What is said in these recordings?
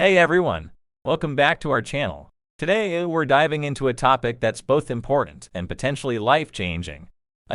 Hey everyone, welcome back to our channel. Today we're diving into a topic that's both important and potentially life-changing.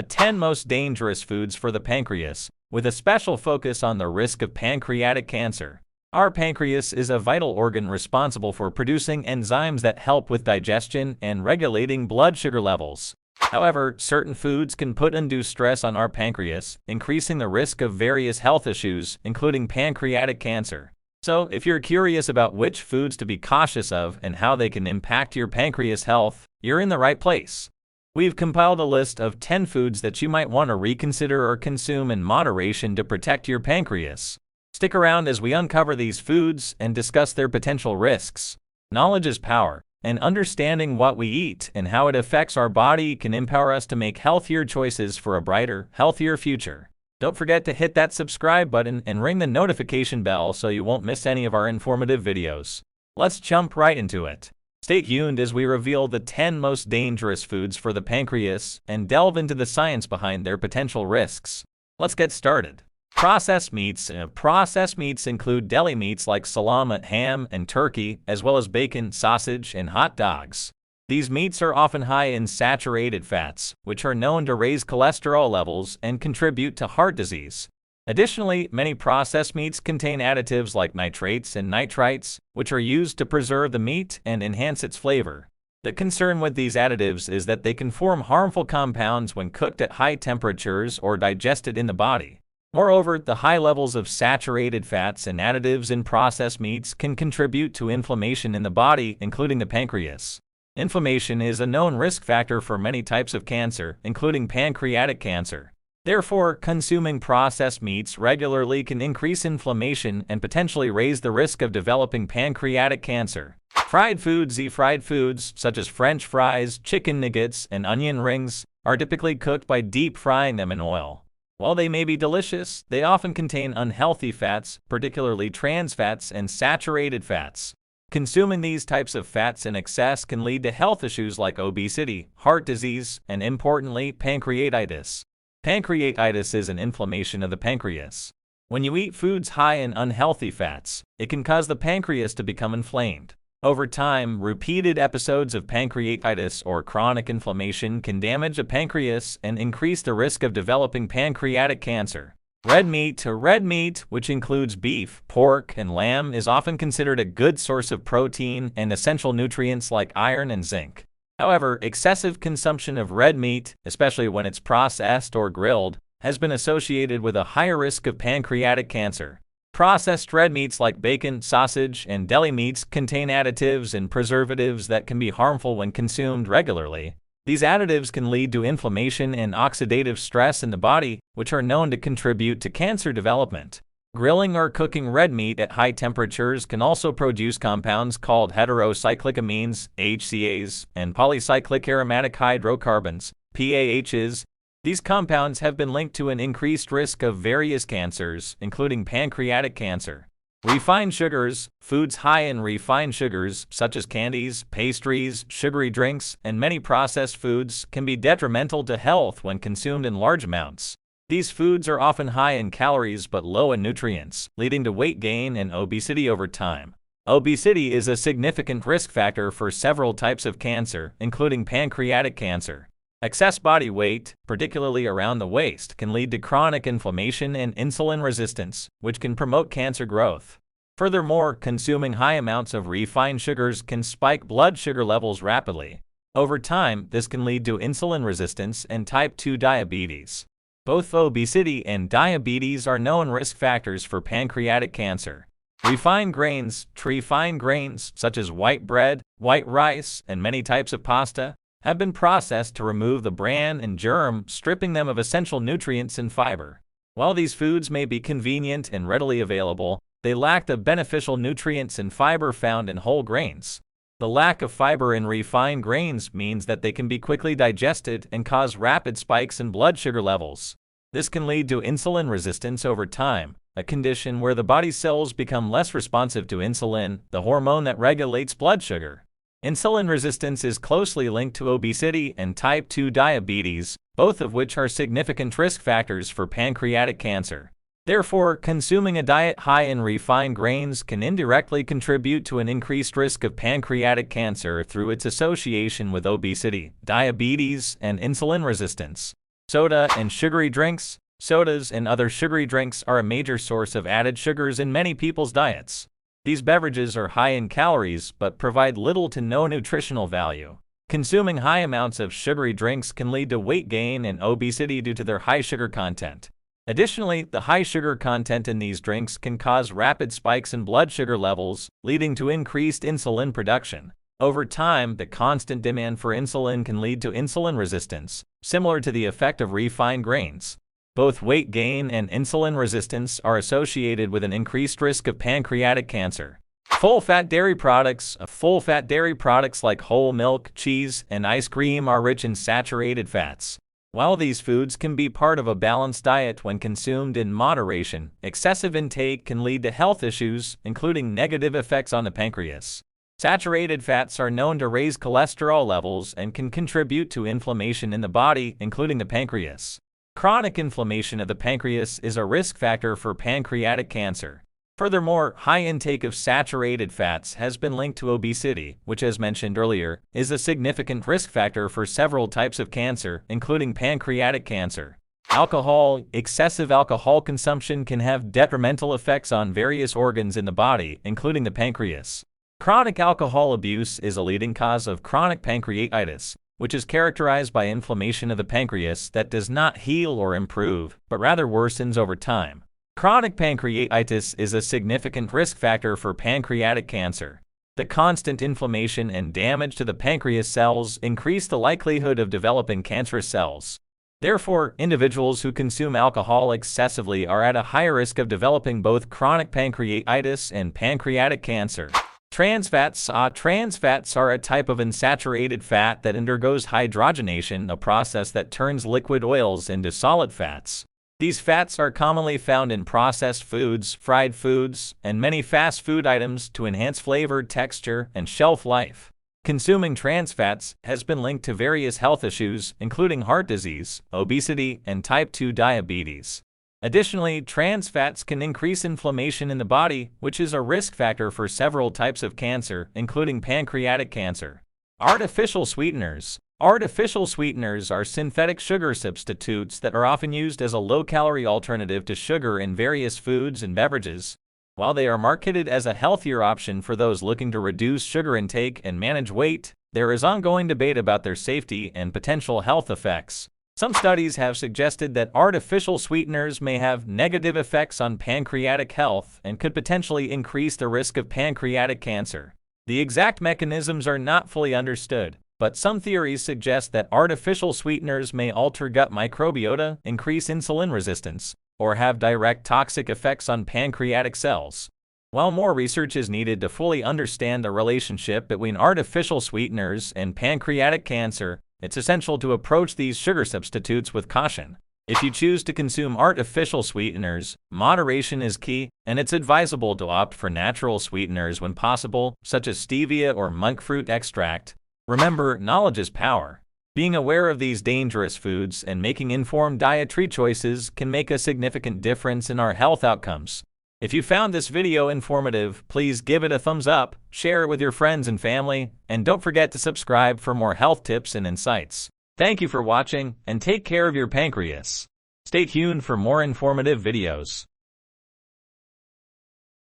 10 most dangerous foods for the pancreas, with a special focus on the risk of pancreatic cancer. Our pancreas is a vital organ responsible for producing enzymes that help with digestion and regulating blood sugar levels. However, certain foods can put undue stress on our pancreas, increasing the risk of various health issues, including pancreatic cancer. So, if you're curious about which foods to be cautious of and how they can impact your pancreas health, you're in the right place. We've compiled a list of 10 foods that you might want to reconsider or consume in moderation to protect your pancreas. Stick around as we uncover these foods and discuss their potential risks. Knowledge is power, and understanding what we eat and how it affects our body can empower us to make healthier choices for a brighter, healthier future. Don't forget to hit that subscribe button and ring the notification bell so you won't miss any of our informative videos. Let's jump right into it. Stay tuned as we reveal the 10 most dangerous foods for the pancreas and delve into the science behind their potential risks. Let's get started. Processed meats. Processed meats include deli meats like salami, ham, and turkey, as well as bacon, sausage, and hot dogs. These meats are often high in saturated fats, which are known to raise cholesterol levels and contribute to heart disease. Additionally, many processed meats contain additives like nitrates and nitrites, which are used to preserve the meat and enhance its flavor. The concern with these additives is that they can form harmful compounds when cooked at high temperatures or digested in the body. Moreover, the high levels of saturated fats and additives in processed meats can contribute to inflammation in the body, including the pancreas. Inflammation is a known risk factor for many types of cancer, including pancreatic cancer. Therefore, consuming processed meats regularly can increase inflammation and potentially raise the risk of developing pancreatic cancer. Fried foods. Fried foods, such as French fries, chicken nuggets, and onion rings, are typically cooked by deep frying them in oil. While they may be delicious, they often contain unhealthy fats, particularly trans fats and saturated fats. Consuming these types of fats in excess can lead to health issues like obesity, heart disease, and importantly, pancreatitis. Pancreatitis is an inflammation of the pancreas. When you eat foods high in unhealthy fats, it can cause the pancreas to become inflamed. Over time, repeated episodes of pancreatitis or chronic inflammation can damage the pancreas and increase the risk of developing pancreatic cancer. Red meat. Red meat, which includes beef, pork, and lamb, is often considered a good source of protein and essential nutrients like iron and zinc. However, excessive consumption of red meat, especially when it's processed or grilled, has been associated with a higher risk of pancreatic cancer. Processed red meats like bacon, sausage, and deli meats contain additives and preservatives that can be harmful when consumed regularly. These additives can lead to inflammation and oxidative stress in the body, which are known to contribute to cancer development. Grilling or cooking red meat at high temperatures can also produce compounds called heterocyclic amines, HCAs, and polycyclic aromatic hydrocarbons, PAHs. These compounds have been linked to an increased risk of various cancers, including pancreatic cancer. Refined sugars. Foods high in refined sugars, such as candies, pastries, sugary drinks, and many processed foods, can be detrimental to health when consumed in large amounts. These foods are often high in calories but low in nutrients, leading to weight gain and obesity over time. Obesity is a significant risk factor for several types of cancer, including pancreatic cancer. Excess body weight, particularly around the waist, can lead to chronic inflammation and insulin resistance, which can promote cancer growth. Furthermore, consuming high amounts of refined sugars can spike blood sugar levels rapidly. Over time, this can lead to insulin resistance and type 2 diabetes. Both obesity and diabetes are known risk factors for pancreatic cancer. Refined grains. Refined grains, such as white bread, white rice, and many types of pasta, have been processed to remove the bran and germ, stripping them of essential nutrients and fiber. While these foods may be convenient and readily available, they lack the beneficial nutrients and fiber found in whole grains. The lack of fiber in refined grains means that they can be quickly digested and cause rapid spikes in blood sugar levels. This can lead to insulin resistance over time, a condition where the body's cells become less responsive to insulin, the hormone that regulates blood sugar. Insulin resistance is closely linked to obesity and type 2 diabetes, both of which are significant risk factors for pancreatic cancer. Therefore, consuming a diet high in refined grains can indirectly contribute to an increased risk of pancreatic cancer through its association with obesity, diabetes, and insulin resistance. Soda and sugary drinks. Sodas and other sugary drinks are a major source of added sugars in many people's diets. These beverages are high in calories but provide little to no nutritional value. Consuming high amounts of sugary drinks can lead to weight gain and obesity due to their high sugar content. Additionally, the high sugar content in these drinks can cause rapid spikes in blood sugar levels, leading to increased insulin production. Over time, the constant demand for insulin can lead to insulin resistance, similar to the effect of refined grains. Both weight gain and insulin resistance are associated with an increased risk of pancreatic cancer. Full-fat dairy products. Full-fat dairy products like whole milk, cheese, and ice cream are rich in saturated fats. While these foods can be part of a balanced diet when consumed in moderation, excessive intake can lead to health issues, including negative effects on the pancreas. Saturated fats are known to raise cholesterol levels and can contribute to inflammation in the body, including the pancreas. Chronic inflammation of the pancreas is a risk factor for pancreatic cancer. Furthermore, high intake of saturated fats has been linked to obesity, which, as mentioned earlier, is a significant risk factor for several types of cancer, including pancreatic cancer. Alcohol. Excessive alcohol consumption can have detrimental effects on various organs in the body, including the pancreas. Chronic alcohol abuse is a leading cause of chronic pancreatitis, which is characterized by inflammation of the pancreas that does not heal or improve, but rather worsens over time. Chronic pancreatitis is a significant risk factor for pancreatic cancer. The constant inflammation and damage to the pancreas cells increase the likelihood of developing cancerous cells. Therefore, individuals who consume alcohol excessively are at a higher risk of developing both chronic pancreatitis and pancreatic cancer. Trans fats. Trans fats are a type of unsaturated fat that undergoes hydrogenation, a process that turns liquid oils into solid fats. These fats are commonly found in processed foods, fried foods, and many fast food items to enhance flavor, texture, and shelf life. Consuming trans fats has been linked to various health issues, including heart disease, obesity, and type 2 diabetes. Additionally, trans fats can increase inflammation in the body, which is a risk factor for several types of cancer, including pancreatic cancer. Artificial sweeteners. Artificial sweeteners are synthetic sugar substitutes that are often used as a low-calorie alternative to sugar in various foods and beverages. While they are marketed as a healthier option for those looking to reduce sugar intake and manage weight, there is ongoing debate about their safety and potential health effects. Some studies have suggested that artificial sweeteners may have negative effects on pancreatic health and could potentially increase the risk of pancreatic cancer. The exact mechanisms are not fully understood, but some theories suggest that artificial sweeteners may alter gut microbiota, increase insulin resistance, or have direct toxic effects on pancreatic cells. While more research is needed to fully understand the relationship between artificial sweeteners and pancreatic cancer, it's essential to approach these sugar substitutes with caution. If you choose to consume artificial sweeteners, moderation is key, and it's advisable to opt for natural sweeteners when possible, such as stevia or monk fruit extract. Remember, knowledge is power. Being aware of these dangerous foods and making informed dietary choices can make a significant difference in our health outcomes. If you found this video informative, please give it a thumbs up, share it with your friends and family, and don't forget to subscribe for more health tips and insights. Thank you for watching, and take care of your pancreas. Stay tuned for more informative videos.